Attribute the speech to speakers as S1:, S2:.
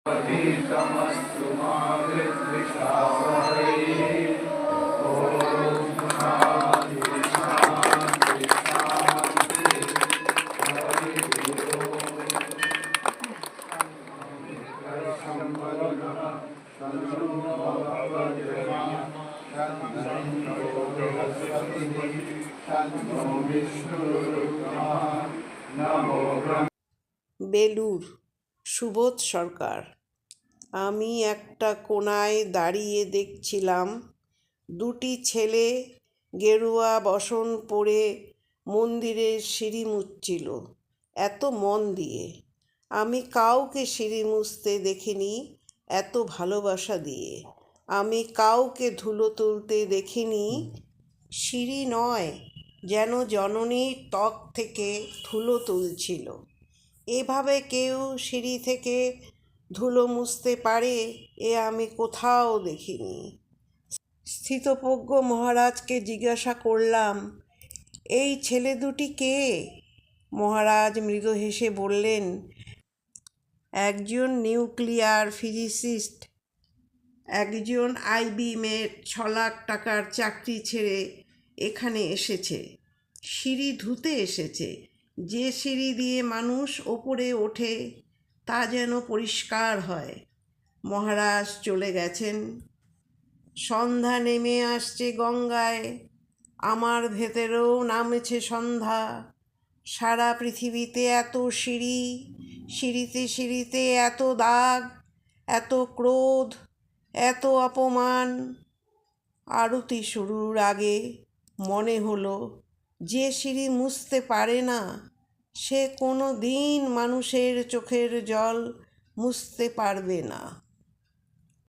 S1: पतितमस्तु मा विद्विषावहै। ॐ शान्ति शान्ति शान्ति। हरिः ओम्। शम्भुनः शन्नो भगवद्गणः शन्नो बृहस्पतिः शन्नो विष्णुरुक्रमः नमो ब्रह्म।
S2: বেলুর, সুবোধ সরকার। আমি একটা কোণায় দাঁড়িয়ে দেখছিলাম দুটি ছেলে গেরুয়া বসন পরে মন্দিরের সিঁড়ি মুছছিল এত মন দিয়ে। আমি কাউকে সিঁড়ি মুছতে দেখিনি এত ভালোবাসা দিয়ে। আমি কাউকে ধুলো তুলতে দেখিনি, সিঁড়ি নয়, যেন জননীর ত্বক থেকে ধুলো তুলছিল। এভাবে কেউ সিঁড়ি থেকে ধুলো মুছতে পারে এ আমি কোথাও দেখিনি। স্থিতপ্রজ্ঞ মহারাজকে জিজ্ঞাসা করলাম, এই ছেলে দুটি কে? মহারাজ মৃদু হেসে বললেন, একজন নিউক্লিয়ার ফিজিসিস্ট, একজন আইবিএমের 6 লাখ টাকার চাকরি ছেড়ে এখানে এসেছে, সিঁড়ি ধুতে এসেছে। যে সিঁড়ি দিয়ে মানুষ ওপরে ওঠে তা যেন পরিষ্কার হয়। মহারাজ চলে গেছেন। সন্ধ্যা নেমে আসছে গঙ্গায়, আমার ভেতরেও নামেছে সন্ধ্যা। সারা পৃথিবীতে এত সিঁড়ি, সিঁড়িতে সিঁড়িতে এত দাগ, এত ক্রোধ, এত অপমান। আরতি শুরুর আগে মনে হলো, যে সিঁড়ি মুছতে পারে না সে কোনো দিন মানুষের চোখের জল মুছতে পারবে না।